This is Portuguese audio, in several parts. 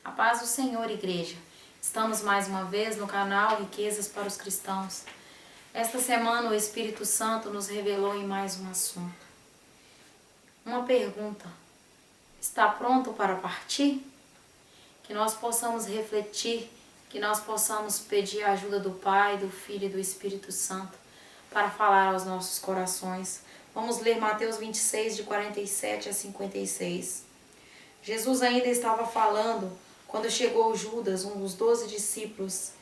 A paz do Senhor, igreja. Estamos mais uma vez no canal Riquezas para os Cristãos. Esta semana o Espírito Santo nos revelou em mais um assunto. Uma pergunta: está pronto para partir? Que nós possamos refletir, que nós possamos pedir a ajuda do Pai, do Filho e do Espírito Santo para falar aos nossos corações. Vamos ler Mateus 26, de 47 a 56. Jesus ainda estava falando quando chegou Judas, um dos 12 discípulos.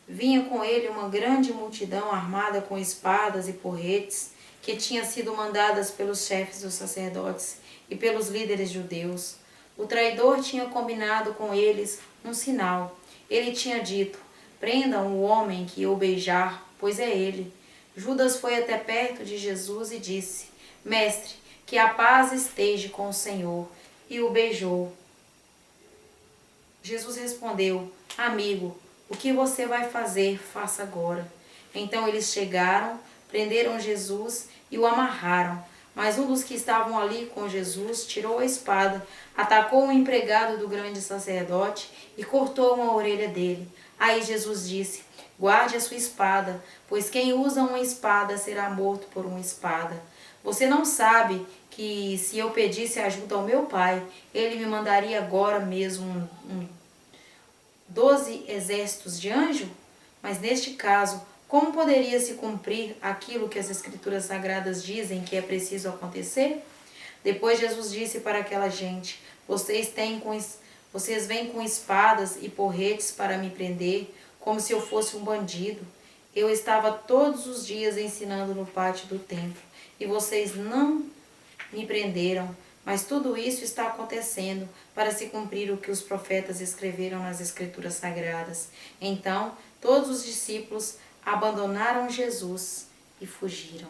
Vinha com ele uma grande multidão armada com espadas e porretes, que tinha sido mandadas pelos chefes dos sacerdotes e pelos líderes judeus. O traidor tinha combinado com eles um sinal. Ele tinha dito: prendam o homem que o beijar, pois é ele. Judas foi até perto de Jesus e disse: Mestre, que a paz esteja com o Senhor. E o beijou. Jesus respondeu: Amigo, o que você vai fazer, faça agora. Então eles chegaram, prenderam Jesus e o amarraram. Mas um dos que estavam ali com Jesus tirou a espada, atacou um empregado do grande sacerdote e cortou uma orelha dele. Aí Jesus disse: Guarde a sua espada, pois quem usa uma espada será morto por uma espada. Você não sabe que se eu pedisse ajuda ao meu Pai, ele me mandaria agora mesmo 12 exércitos de anjo? Mas neste caso, como poderia se cumprir aquilo que as Escrituras Sagradas dizem que é preciso acontecer? Depois Jesus disse para aquela gente: Vocês vêm com espadas e porretes para me prender, como se eu fosse um bandido. Eu estava todos os dias ensinando no pátio do templo, e vocês não me prenderam. Mas tudo isso está acontecendo para se cumprir o que os profetas escreveram nas Escrituras Sagradas. Então, todos os discípulos abandonaram Jesus e fugiram.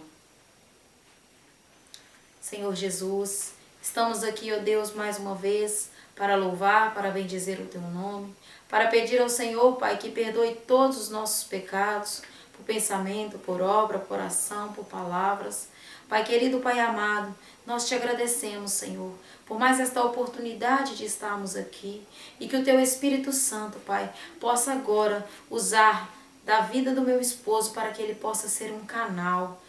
Senhor Jesus, estamos aqui, ó Deus, mais uma vez, para louvar, para bendizer o Teu nome, para pedir ao Senhor, Pai, que perdoe todos os nossos pecados, por pensamento, por obra, por ação, por palavras. Pai querido, Pai amado, nós te agradecemos, Senhor, por mais esta oportunidade de estarmos aqui e que o Teu Espírito Santo, Pai, possa agora usar da vida do meu esposo para que ele possa ser um canal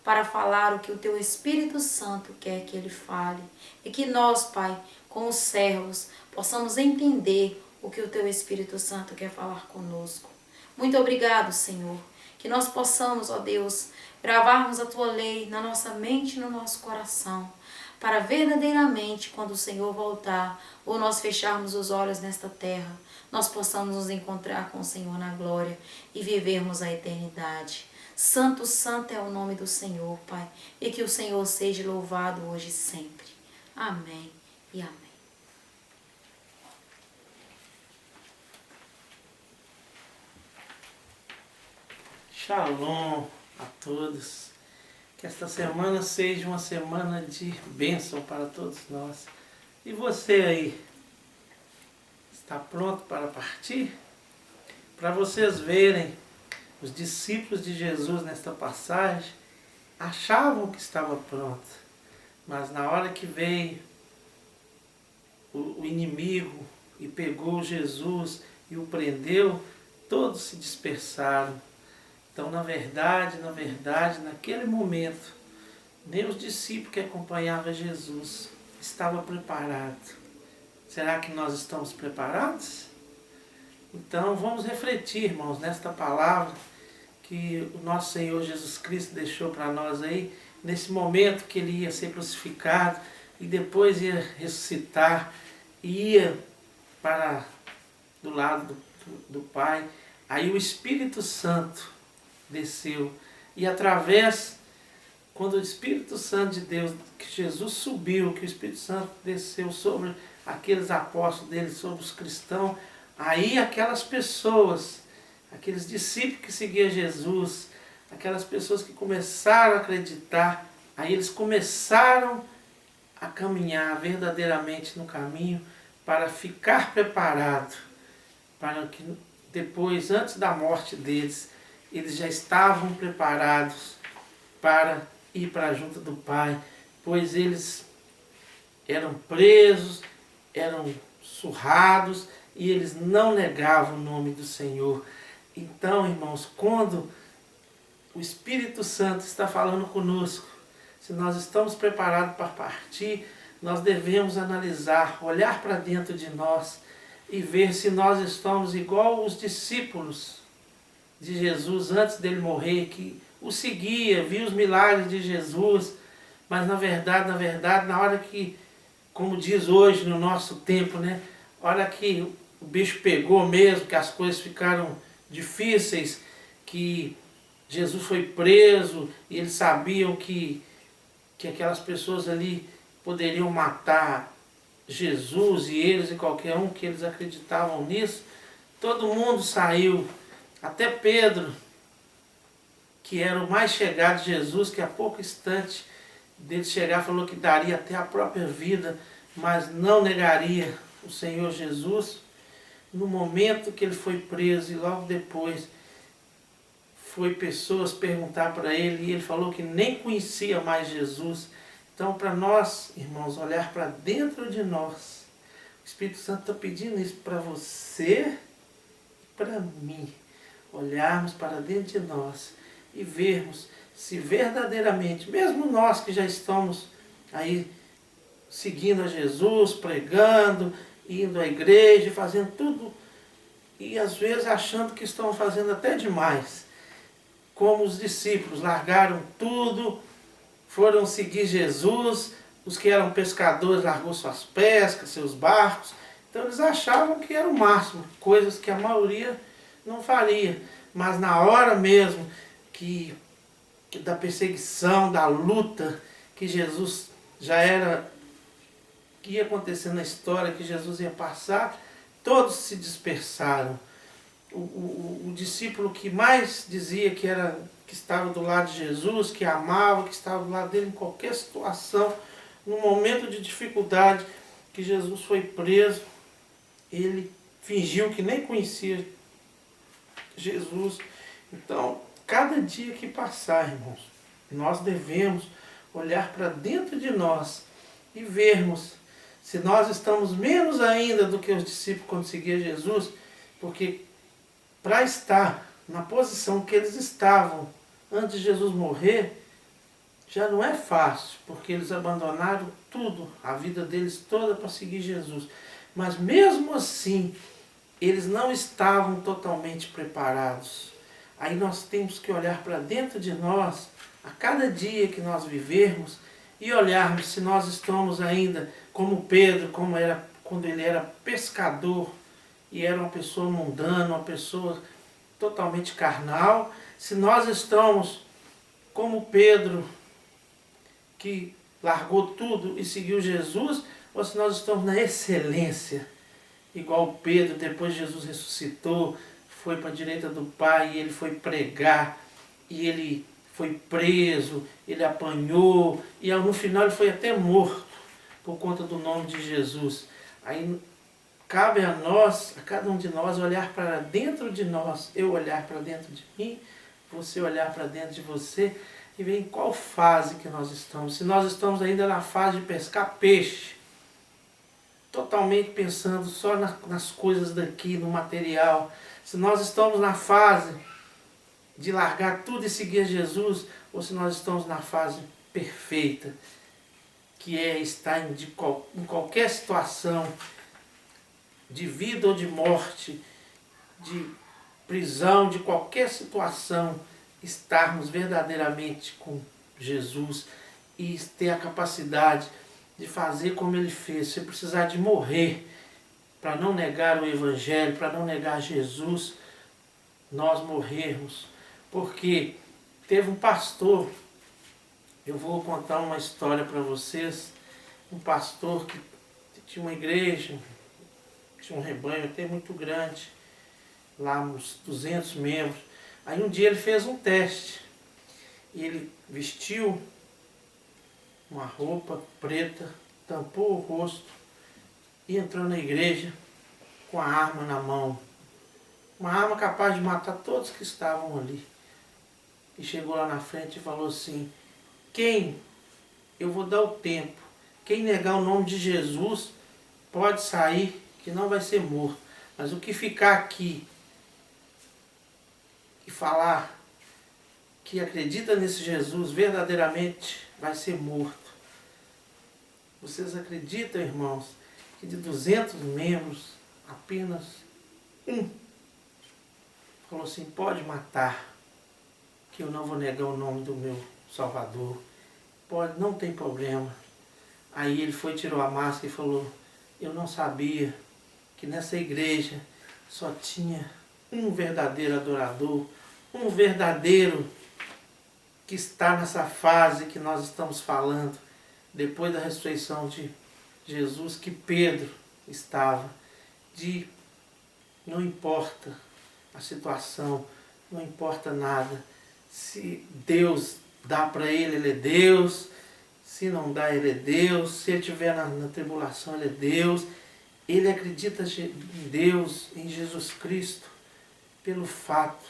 para falar o que o Teu Espírito Santo quer que ele fale. E que nós, Pai, com os servos, possamos entender o que o Teu Espírito Santo quer falar conosco. Muito obrigado, Senhor. Que nós possamos, ó Deus, gravarmos a Tua lei na nossa mente e no nosso coração, para verdadeiramente, quando o Senhor voltar, ou nós fecharmos os olhos nesta terra, nós possamos nos encontrar com o Senhor na glória e vivermos a eternidade. Santo, santo é o nome do Senhor, Pai, e que o Senhor seja louvado hoje e sempre. Amém e amém. Shalom a todos. Que esta semana seja uma semana de bênção para todos nós. E você aí, está pronto para partir? Para vocês verem, os discípulos de Jesus nesta passagem achavam que estava pronto, mas na hora que veio o inimigo e pegou Jesus e o prendeu, todos se dispersaram. Então, na verdade, naquele momento, nem os discípulos que acompanhavam Jesus estavam preparados. Será que nós estamos preparados? Então, vamos refletir, irmãos, nesta palavra que o nosso Senhor Jesus Cristo deixou para nós aí, nesse momento que Ele ia ser crucificado e depois ia ressuscitar, ia para do lado do Pai. Aí o Espírito Santo desceu e através, quando o Espírito Santo de Deus, que Jesus subiu, que o Espírito Santo desceu sobre aqueles apóstolos dele, sobre os cristãos, aí aquelas pessoas, aqueles discípulos que seguiam Jesus, aquelas pessoas que começaram a acreditar, aí eles começaram a caminhar verdadeiramente no caminho para ficar preparado, para que depois, antes da morte deles, eles já estavam preparados para ir para junto do Pai, pois eles eram presos, eram surrados e eles não negavam o nome do Senhor. Então, irmãos, quando o Espírito Santo está falando conosco, se nós estamos preparados para partir, nós devemos analisar, olhar para dentro de nós e ver se nós estamos igual os discípulos de Jesus antes dele morrer, que o seguia, via os milagres de Jesus, mas na verdade, na hora que, como diz hoje no nosso tempo, né, a hora que o bicho pegou mesmo, que as coisas ficaram difíceis, que Jesus foi preso e eles sabiam que aquelas pessoas ali poderiam matar Jesus e eles e qualquer um que eles acreditavam nisso, todo mundo saiu, até Pedro, que era o mais chegado de Jesus, que a pouco instante dele chegar falou que daria até a própria vida, mas não negaria o Senhor Jesus. No momento que ele foi preso e logo depois foi pessoas perguntar para ele e ele falou que nem conhecia mais Jesus. Então, para nós, irmãos, olhar para dentro de nós, o Espírito Santo está pedindo isso para você e para mim. Olharmos para dentro de nós e vermos se verdadeiramente, mesmo nós que já estamos aí seguindo a Jesus, pregando, indo à igreja, fazendo tudo, e às vezes achando que estão fazendo até demais, como os discípulos largaram tudo, foram seguir Jesus, os que eram pescadores largou suas pescas, seus barcos, então eles achavam que era o máximo, coisas que a maioria não faria, mas na hora mesmo que da perseguição, da luta, que Jesus já era, que ia acontecer na história, que Jesus ia passar, todos se dispersaram. O discípulo que mais dizia que estava do lado de Jesus, que amava, que estava do lado dele em qualquer situação, no momento de dificuldade, que Jesus foi preso, ele fingiu que nem conhecia Jesus. Então, cada dia que passar, irmãos, nós devemos olhar para dentro de nós e vermos se nós estamos menos ainda do que os discípulos quando seguiam Jesus, porque para estar na posição que eles estavam antes de Jesus morrer, já não é fácil, porque eles abandonaram tudo, a vida deles toda para seguir Jesus. Mas mesmo assim, eles não estavam totalmente preparados. Aí nós temos que olhar para dentro de nós, a cada dia que nós vivermos, e olharmos se nós estamos ainda como Pedro, como era quando ele era pescador, e era uma pessoa mundana, uma pessoa totalmente carnal, se nós estamos como Pedro, que largou tudo e seguiu Jesus, ou se nós estamos na excelência, igual Pedro, depois Jesus ressuscitou, foi para a direita do Pai, e ele foi pregar, e ele foi preso, ele apanhou, e no final ele foi até morto, por conta do nome de Jesus. Aí cabe a nós, a cada um de nós, olhar para dentro de nós, eu olhar para dentro de mim, você olhar para dentro de você, e ver em qual fase que nós estamos. Se nós estamos ainda na fase de pescar peixe, totalmente pensando só nas coisas daqui, no material. Se nós estamos na fase de largar tudo e seguir Jesus, ou se nós estamos na fase perfeita, que é estar em qualquer situação, de vida ou de morte, de prisão, de qualquer situação, estarmos verdadeiramente com Jesus e ter a capacidade de fazer como ele fez. Se precisar de morrer para não negar o Evangelho, para não negar Jesus, nós morrermos. Porque teve um pastor, eu vou contar uma história para vocês, um pastor que tinha uma igreja, tinha um rebanho até muito grande, lá uns 200 membros. Aí um dia ele fez um teste, e ele vestiu uma roupa preta, tampou o rosto e entrou na igreja com a arma na mão. Uma arma capaz de matar todos que estavam ali. E chegou lá na frente e falou assim: eu vou dar o tempo, quem negar o nome de Jesus pode sair, que não vai ser morto. Mas o que ficar aqui e falar que acredita nesse Jesus verdadeiramente vai ser morto. Vocês acreditam, irmãos, que de 200 membros, apenas um falou assim, pode matar, que eu não vou negar o nome do meu Salvador. Pode, não tem problema. Aí ele foi, tirou a máscara e falou, eu não sabia que nessa igreja só tinha um verdadeiro adorador, um verdadeiro que está nessa fase que nós estamos falando, depois da ressurreição de Jesus, que Pedro estava, de não importa a situação, não importa nada, se Deus dá para ele, ele é Deus, se não dá, ele é Deus, se ele estiver na tribulação, ele é Deus, ele acredita em Deus, em Jesus Cristo, pelo fato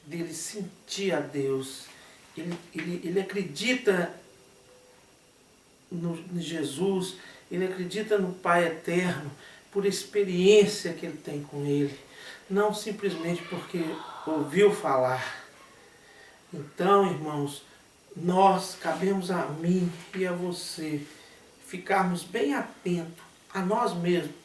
dele sentir a Deus, ele acredita em Jesus, ele acredita no Pai Eterno, por experiência que ele tem com ele, não simplesmente porque ouviu falar. Então, irmãos, nós, cabemos a mim e a você, ficarmos bem atentos a nós mesmos.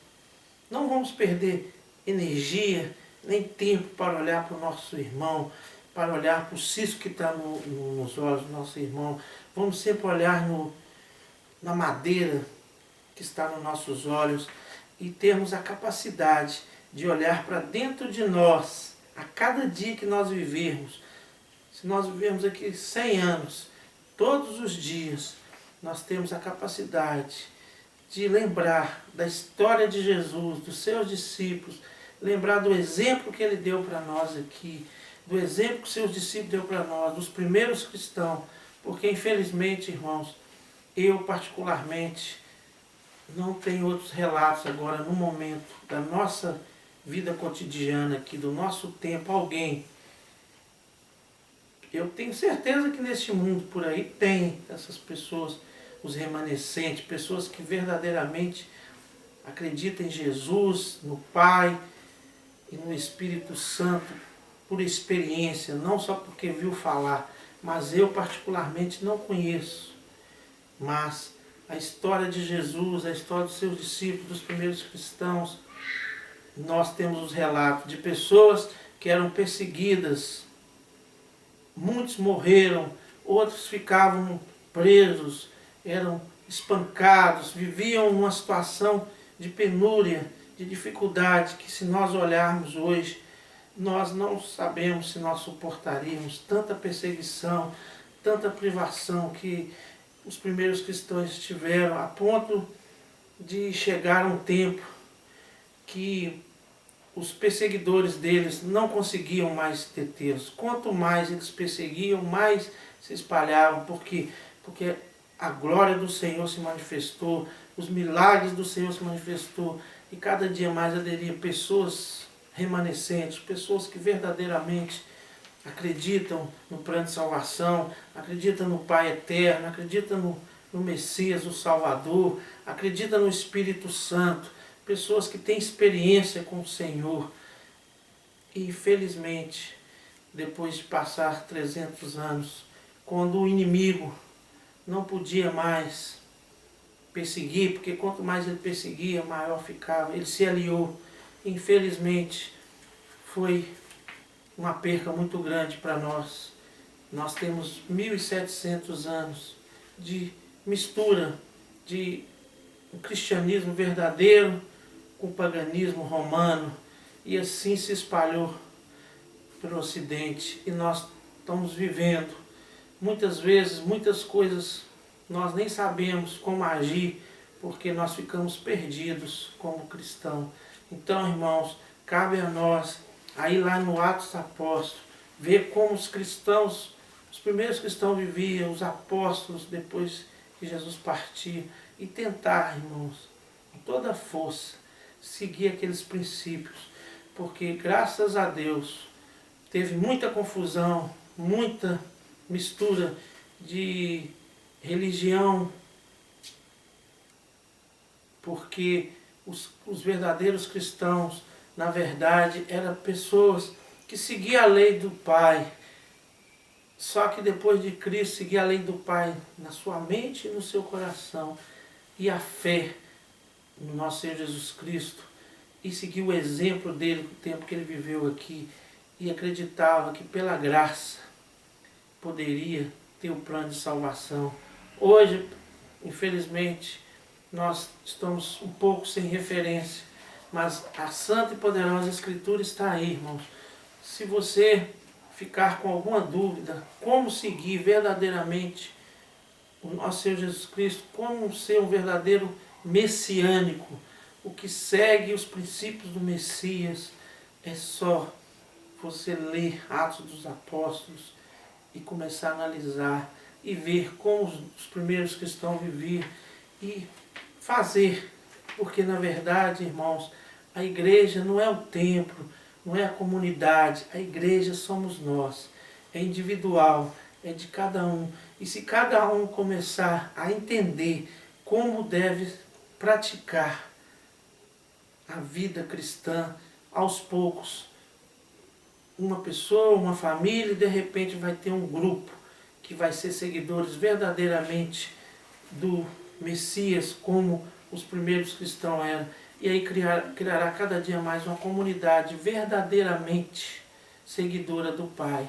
Não vamos perder energia, nem tempo para olhar para o nosso irmão, para olhar para o cisco que está nos olhos do nosso irmão. Vamos sempre olhar na madeira que está nos nossos olhos e termos a capacidade de olhar para dentro de nós, a cada dia que nós vivermos. Se nós vivermos aqui 100 anos, todos os dias, nós temos a capacidade de lembrar da história de Jesus, dos seus discípulos, lembrar do exemplo que ele deu para nós aqui, do exemplo que os seus discípulos deu para nós, dos primeiros cristãos, porque infelizmente, irmãos, eu particularmente não tenho outros relatos agora no momento da nossa vida cotidiana aqui, do nosso tempo, alguém. Eu tenho certeza que neste mundo por aí tem essas pessoas, os remanescentes, pessoas que verdadeiramente acreditam em Jesus, no Pai e no Espírito Santo, por experiência, não só porque viu falar, mas eu particularmente não conheço. Mas a história de Jesus, a história dos seus discípulos, dos primeiros cristãos, nós temos os relatos de pessoas que eram perseguidas. Muitos morreram, outros ficavam presos, eram espancados, viviam uma situação de penúria, de dificuldade, que se nós olharmos hoje, nós não sabemos se nós suportaríamos tanta perseguição, tanta privação que os primeiros cristãos tiveram, a ponto de chegar um tempo que os perseguidores deles não conseguiam mais detê-los. Quanto mais eles perseguiam, mais se espalhavam, porque a glória do Senhor se manifestou, os milagres do Senhor se manifestou, e cada dia mais aderia pessoas remanescentes, pessoas que verdadeiramente acreditam no plano de salvação, acreditam no Pai Eterno, acreditam no Messias, o Salvador, acreditam no Espírito Santo, pessoas que têm experiência com o Senhor. E infelizmente, depois de passar 300 anos, quando o inimigo não podia mais perseguir, porque quanto mais ele perseguia, maior ficava, ele se aliou. Infelizmente, foi uma perca muito grande para nós. Nós temos 1700 anos de mistura de um cristianismo verdadeiro com o paganismo romano, e assim se espalhou pelo Ocidente, e nós estamos vivendo muitas vezes, muitas coisas nós nem sabemos como agir, porque nós ficamos perdidos como cristãos. Então, irmãos, cabe a nós, aí lá no Atos dos Apóstolos, ver como os cristãos, os primeiros cristãos viviam, os apóstolos, depois que Jesus partiu, e tentar, irmãos, com toda a força, seguir aqueles princípios, porque graças a Deus teve muita confusão, muita mistura de religião, porque os verdadeiros cristãos na verdade, eram pessoas que seguiam a lei do Pai. Só que depois de Cristo, seguir a lei do Pai na sua mente e no seu coração, e a fé no nosso Senhor Jesus Cristo, e seguir o exemplo dele, o tempo que ele viveu aqui, e acreditava que pela graça poderia ter o plano de salvação. Hoje, infelizmente, nós estamos um pouco sem referência, mas a santa e poderosa Escritura está aí, irmãos. Se você ficar com alguma dúvida, como seguir verdadeiramente o nosso Senhor Jesus Cristo, como ser um verdadeiro messiânico, o que segue os princípios do Messias, é só você ler Atos dos Apóstolos e começar a analisar e ver como os primeiros cristãos viviam e fazer, porque na verdade, irmãos, a igreja não é o templo, não é a comunidade, a igreja somos nós, é individual, é de cada um. E se cada um começar a entender como deve praticar a vida cristã, aos poucos, uma pessoa, uma família, e de repente vai ter um grupo que vai ser seguidores verdadeiramente do Messias, como os primeiros cristãos eram. E aí criará cada dia mais uma comunidade verdadeiramente seguidora do Pai,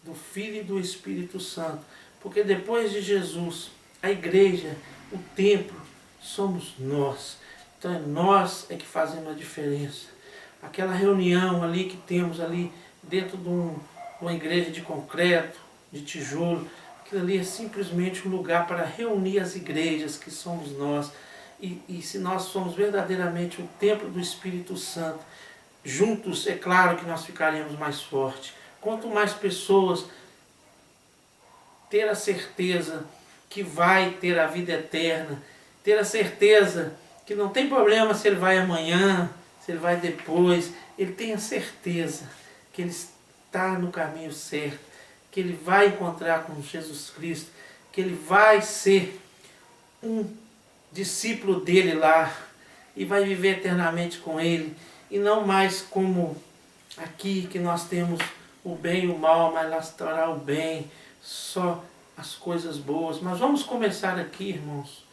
do Filho e do Espírito Santo. Porque depois de Jesus, a igreja, o templo, somos nós. Então nós é que fazemos a diferença. Aquela reunião ali que temos ali dentro de uma igreja de concreto, de tijolo, aquilo ali é simplesmente um lugar para reunir as igrejas que somos nós. E se nós somos verdadeiramente o templo do Espírito Santo, juntos é claro que nós ficaremos mais fortes. Quanto mais pessoas ter a certeza que vai ter a vida eterna, ter a certeza que não tem problema se ele vai amanhã, se ele vai depois, ele tem a certeza que ele está no caminho certo, que ele vai encontrar com Jesus Cristo, que ele vai ser um discípulo dele lá e vai viver eternamente com ele, e não mais como aqui que nós temos o bem e o mal, mas lá estará o bem, só as coisas boas. Mas vamos começar aqui, irmãos,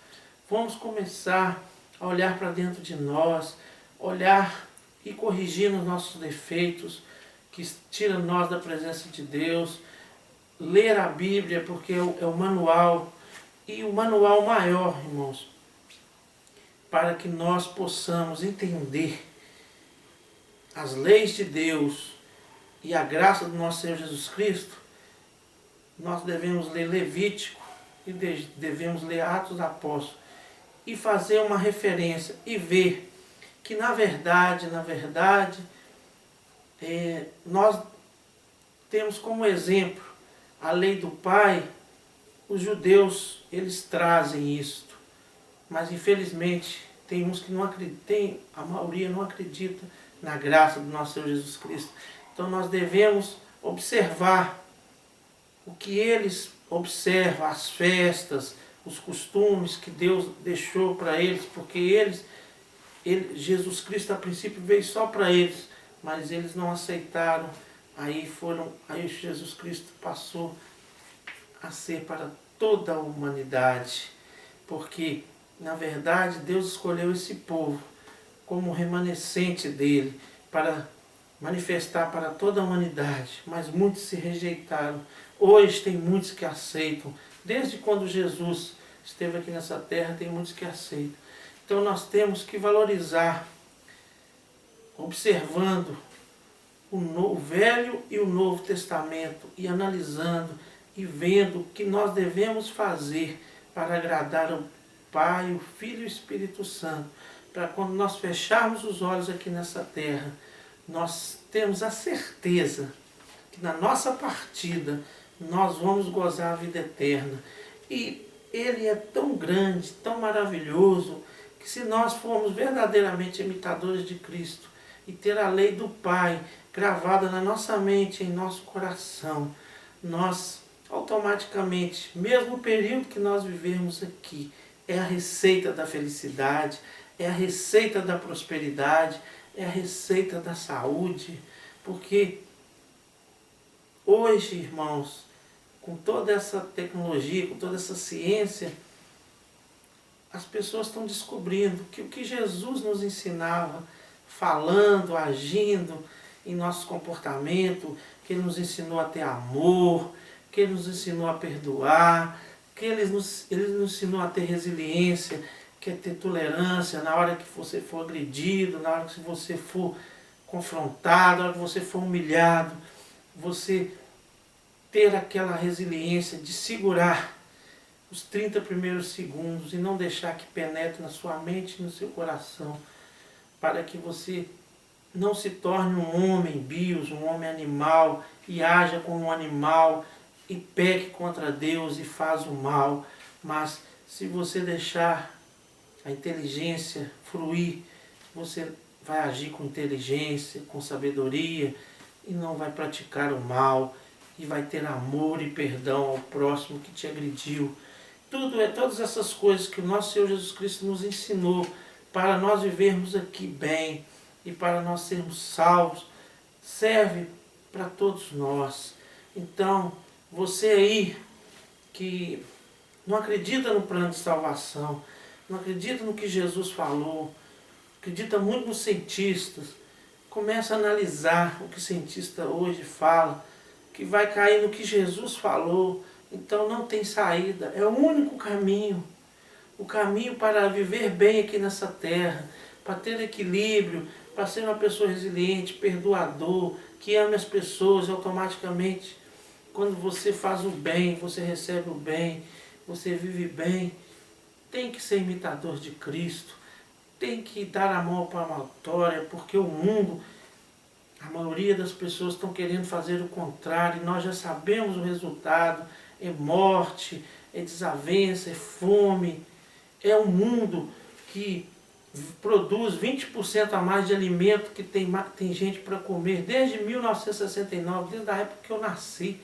vamos começar a olhar para dentro de nós, olhar e corrigir os nossos defeitos, que tira nós da presença de Deus, ler a Bíblia, porque é o manual, e o manual maior, irmãos, para que nós possamos entender as leis de Deus e a graça do nosso Senhor Jesus Cristo. Nós devemos ler Levítico e devemos ler Atos dos Apóstolos e fazer uma referência e ver que na verdade, nós temos como exemplo a lei do Pai. Os judeus, eles trazem isto, mas infelizmente tem uns que não acreditam, a maioria não acredita na graça do nosso Senhor Jesus Cristo. Então nós devemos observar o que eles observam, as festas, os costumes que Deus deixou para eles, porque Jesus Cristo a princípio veio só para eles, mas eles não aceitaram, aí Jesus Cristo passou a ser para toda a humanidade, porque na verdade Deus escolheu esse povo como remanescente dele, para manifestar para toda a humanidade, mas muitos se rejeitaram. Hoje tem muitos que aceitam, desde quando Jesus esteve aqui nessa terra, tem muitos que aceitam. Então nós temos que valorizar, observando o Velho e o Novo Testamento, e analisando e vendo o que nós devemos fazer para agradar o Pai, o Filho e o Espírito Santo, para quando nós fecharmos os olhos aqui nessa terra, nós temos a certeza que na nossa partida nós vamos gozar a vida eterna. E Ele é tão grande, tão maravilhoso, que se nós formos verdadeiramente imitadores de Cristo e ter a lei do Pai gravada na nossa mente, em nosso coração, nós automaticamente, mesmo o período que nós vivemos aqui, é a receita da felicidade, é a receita da prosperidade, é a receita da saúde, porque hoje, irmãos, com toda essa tecnologia, com toda essa ciência, as pessoas estão descobrindo que o que Jesus nos ensinava, falando, agindo em nosso comportamento, que Ele nos ensinou a ter amor, que Ele nos ensinou a perdoar, que Ele nos ensinou a ter resiliência, que é ter tolerância na hora que você for agredido, na hora que você for confrontado, na hora que você for humilhado, você ter aquela resiliência de segurar os 30 primeiros segundos e não deixar que penetre na sua mente e no seu coração, para que você não se torne um homem bios, um homem animal, e haja como um animal, e peque contra Deus e faz o mal. Mas se você deixar a inteligência fluir, você vai agir com inteligência, com sabedoria, e não vai praticar o mal, e vai ter amor e perdão ao próximo que te agrediu. Todas essas coisas que o nosso Senhor Jesus Cristo nos ensinou para nós vivermos aqui bem e para nós sermos salvos, serve para todos nós. Então, você aí que não acredita no plano de salvação, não acredita no que Jesus falou, acredita muito nos cientistas, começa a analisar o que o cientista hoje fala, que vai cair no que Jesus falou. Então não tem saída, é o único caminho. O caminho para viver bem aqui nessa terra, para ter equilíbrio, para ser uma pessoa resiliente, perdoador, que ame as pessoas. Automaticamente, quando você faz o bem, você recebe o bem, você vive bem. Tem que ser imitador de Cristo, tem que dar a mão para a palmatória, porque o mundo, a maioria das pessoas estão querendo fazer o contrário, e nós já sabemos o resultado. É morte, é desavença, é fome. É um mundo que produz 20% a mais de alimento que tem gente para comer desde 1969, desde a época que eu nasci.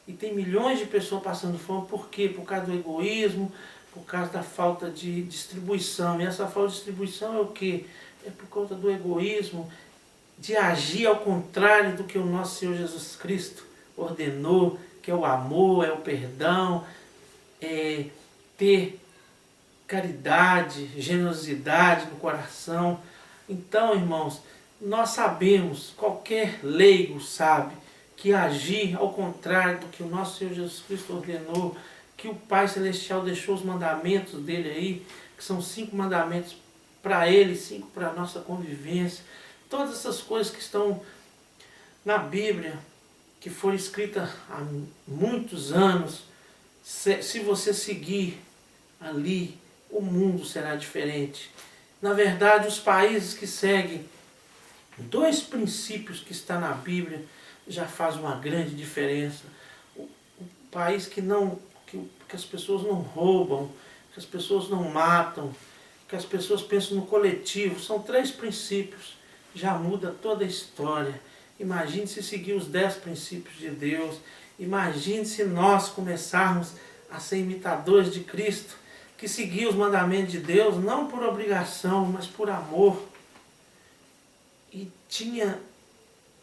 E tem milhões de pessoas passando fome. Por quê? Por causa do egoísmo, por causa da falta de distribuição. E essa falta de distribuição é o quê? É por conta do egoísmo, de agir ao contrário do que o nosso Senhor Jesus Cristo ordenou, que é o amor, é o perdão, é ter caridade, generosidade no coração. Então, irmãos, nós sabemos, qualquer leigo sabe, que agir ao contrário do que o nosso Senhor Jesus Cristo ordenou, que o Pai Celestial deixou os mandamentos dele aí, que são 5 mandamentos para ele, 5 para a nossa convivência. Todas essas coisas que estão na Bíblia, que foram escritas há muitos anos, se você seguir ali, o mundo será diferente. Na verdade, os países que seguem 2 princípios que está na Bíblia já faz uma grande diferença. O país que as pessoas não roubam, que as pessoas não matam, que as pessoas pensam no coletivo, são 3 princípios, já muda toda a história. Imagine se seguir os 10 princípios de Deus. Imagine se nós começarmos a ser imitadores de Cristo, que seguir os mandamentos de Deus, não por obrigação, mas por amor. E tinha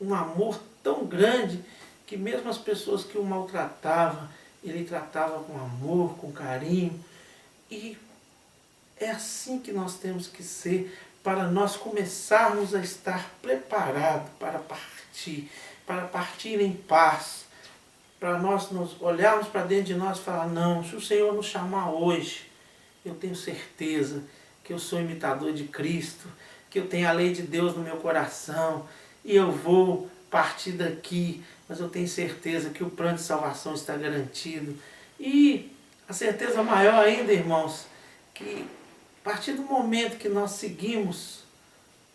um amor tão grande que mesmo as pessoas que o maltratavam, ele tratava com amor, com carinho. E é assim que nós temos que ser, para nós começarmos a estar preparados para partir em paz, para nós nos olharmos para dentro de nós e falar, não, se o Senhor nos chamar hoje, eu tenho certeza que eu sou imitador de Cristo, que eu tenho a lei de Deus no meu coração, e eu vou partir daqui, mas eu tenho certeza que o plano de salvação está garantido. E a certeza maior ainda, irmãos, que a partir do momento que nós seguimos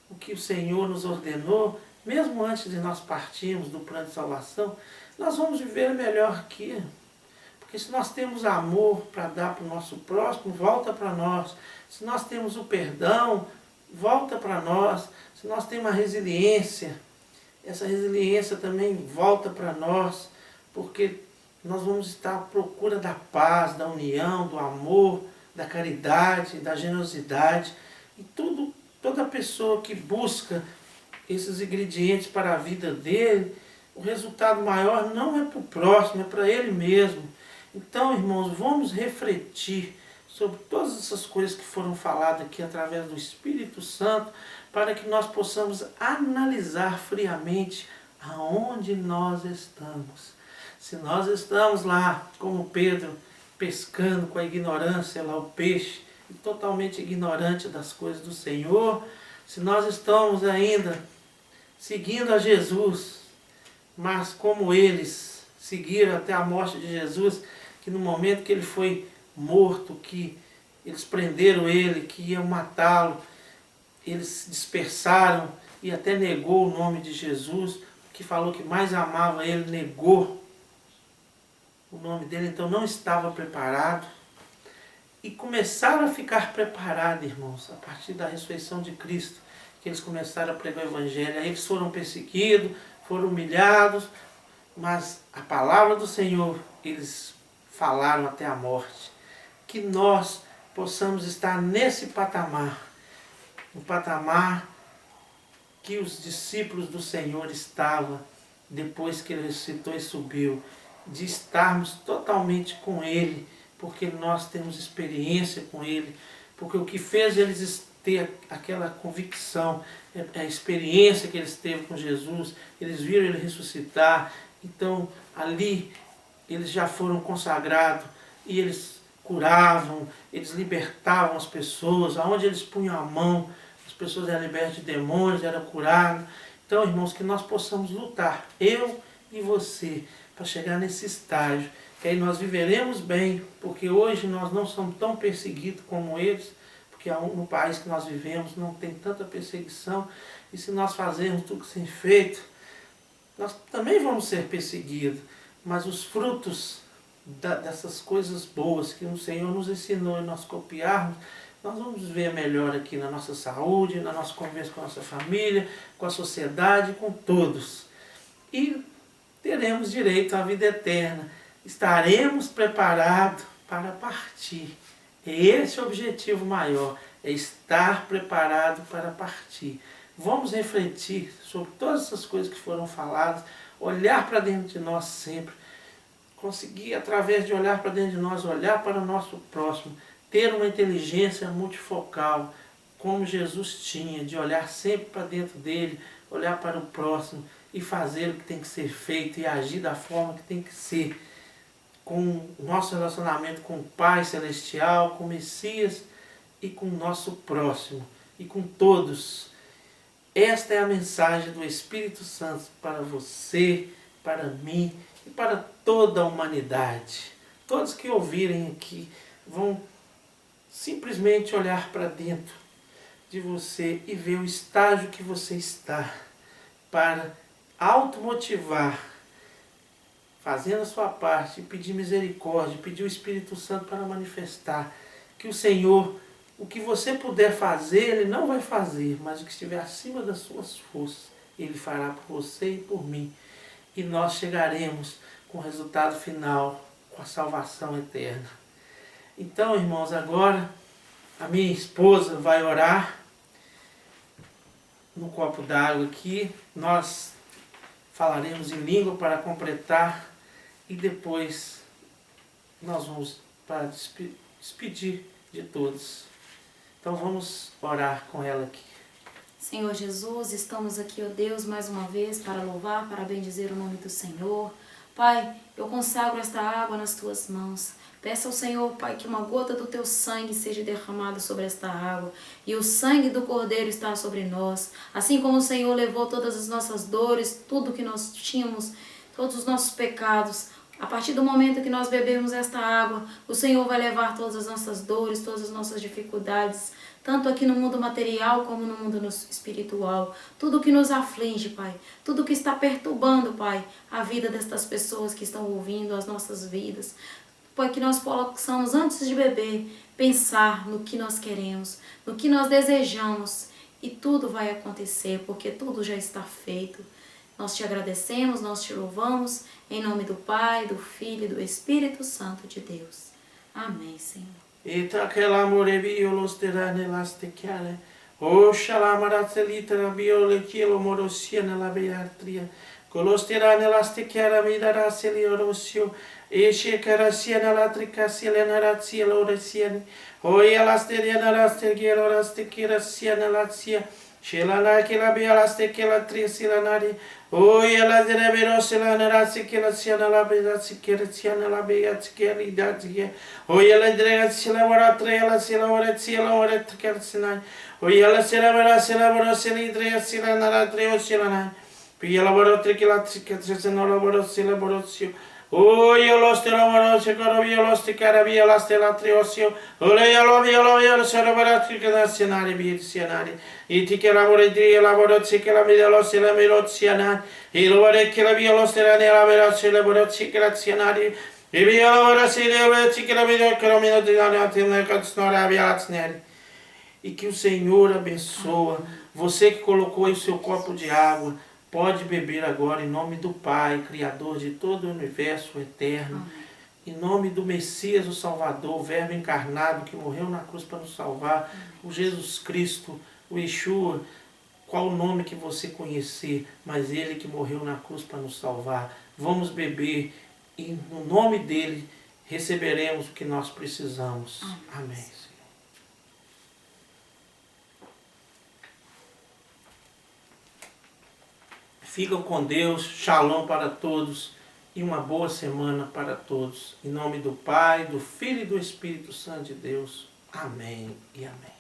o que o Senhor nos ordenou, mesmo antes de nós partirmos do plano de salvação, nós vamos viver melhor aqui. Porque se nós temos amor para dar para o nosso próximo, volta para nós. Se nós temos o perdão, volta para nós. Se nós temos a resiliência, essa resiliência também volta para nós, porque nós vamos estar à procura da paz, da união, do amor, da caridade, da generosidade. E toda pessoa que busca esses ingredientes para a vida dele, o resultado maior não é para o próximo, é para ele mesmo. Então, irmãos, vamos refletir sobre todas essas coisas que foram faladas aqui através do Espírito Santo, para que nós possamos analisar friamente aonde nós estamos. Se nós estamos lá, como Pedro, pescando com a ignorância lá o peixe, e totalmente ignorante das coisas do Senhor, se nós estamos ainda seguindo a Jesus, mas como eles seguiram até a morte de Jesus, que no momento que ele foi morto, que eles prenderam ele, que iam matá-lo, eles se dispersaram e até negou o nome de Jesus, que falou que mais amava ele, negou o nome dele, então não estava preparado. E começaram a ficar preparados, irmãos, a partir da ressurreição de Cristo, que eles começaram a pregar o Evangelho. Aí eles foram perseguidos, foram humilhados, mas a palavra do Senhor eles falaram até a morte. Que nós possamos estar nesse patamar, no patamar que os discípulos do Senhor estavam depois que ele ressuscitou e subiu, de estarmos totalmente com ele, porque nós temos experiência com ele, porque o que fez eles ter aquela convicção, a experiência que eles teve com Jesus, eles viram ele ressuscitar, então ali eles já foram consagrados e eles curavam, eles libertavam as pessoas, aonde eles punham a mão, as pessoas eram libertas de demônios, eram curadas. Então, irmãos, que nós possamos lutar, eu e você, para chegar nesse estágio, que aí nós viveremos bem, porque hoje nós não somos tão perseguidos como eles, porque no país que nós vivemos não tem tanta perseguição, e se nós fazermos tudo que tem feito, nós também vamos ser perseguidos, mas os frutos dessas coisas boas que o Senhor nos ensinou e nós copiarmos, nós vamos ver melhor aqui na nossa saúde, na nossa convivência com a nossa família, com a sociedade, com todos. E teremos direito à vida eterna. Estaremos preparados para partir. É esse o objetivo maior, é estar preparado para partir. Vamos refletir sobre todas essas coisas que foram faladas, olhar para dentro de nós sempre, conseguir, através de olhar para dentro de nós, olhar para o nosso próximo, ter uma inteligência multifocal, como Jesus tinha, de olhar sempre para dentro dele, olhar para o próximo e fazer o que tem que ser feito e agir da forma que tem que ser, com o nosso relacionamento com o Pai Celestial, com o Messias e com o nosso próximo e com todos. Esta é a mensagem do Espírito Santo para você, para mim e para toda a humanidade. Todos que ouvirem aqui vão simplesmente olhar para dentro de você e ver o estágio que você está, para automotivar, fazendo a sua parte, pedir misericórdia, pedir o Espírito Santo para manifestar que o Senhor, o que você puder fazer, Ele não vai fazer, mas o que estiver acima das suas forças, Ele fará por você e por mim. E nós chegaremos com o resultado final, com a salvação eterna. Então, irmãos, agora a minha esposa vai orar no copo d'água aqui. Nós falaremos em língua para completar e depois nós vamos para despedir de todos. Então vamos orar com ela aqui. Senhor Jesus, estamos aqui, ó Deus, mais uma vez para louvar, para bendizer o nome do Senhor. Pai, eu consagro esta água nas tuas mãos. Peça ao Senhor, Pai, que uma gota do teu sangue seja derramada sobre esta água. E o sangue do Cordeiro está sobre nós. Assim como o Senhor levou todas as nossas dores, tudo que nós tínhamos, todos os nossos pecados. A partir do momento que nós bebemos esta água, o Senhor vai levar todas as nossas dores, todas as nossas dificuldades, tanto aqui no mundo material como no mundo espiritual. Tudo que nos aflige, Pai. Tudo que está perturbando, Pai, a vida destas pessoas que estão ouvindo, as nossas vidas. Pai, que nós possamos, antes de beber, pensar no que nós queremos, no que nós desejamos. E tudo vai acontecer, porque tudo já está feito. Nós te agradecemos, nós te louvamos, em nome do Pai, do Filho e do Espírito Santo de Deus. Amém, Senhor. Ita aquela morebi los terane las te chiare, Oxalá maratzelita na biolequilo morosia na labiatria. Colostera nelastiquera midaraceli orosio. Eshe caracia na latricacia lenaracia loresiane. Oi elasteria na lasteguera orastequera cia na latia. Shelana que la bialaste que la trisilanari. Oi ela dereberosse la narace que la cia na labiatria que la cia na labiatria idade. Oi ela dregacia la moratre ela se la oretia la oretia sinai. Oi ela se la vera se la borosse lidrea se la naratrio se la nai. Pia la borotre que la se no la borosse la borossio. Oi io lo ste la borosse caravia lo ste caravia la ste la triosio. Ole io lo se la borotre che la senari bi senari. Iti che la borotre la borosse che la midelo se la miroziana. E lo vore che la via lo ste la nella borosse la borosse che la senari. E via la borosse la borosse che la midelo che la midelo na tenda que snora via sneri. E que o Senhor abençoa. Você que colocou aí o seu copo de água, pode beber agora em nome do Pai, Criador de todo o universo eterno. Amém. Em nome do Messias, o Salvador, o Verbo encarnado que morreu na cruz para nos salvar. Amém. O Jesus Cristo, o Yeshua, qual o nome que você conhecer, mas Ele que morreu na cruz para nos salvar. Vamos beber e no nome dEle receberemos o que nós precisamos. Amém. Senhor. Ficam com Deus, shalom para todos e uma boa semana para todos. Em nome do Pai, do Filho e do Espírito Santo de Deus. Amém e amém.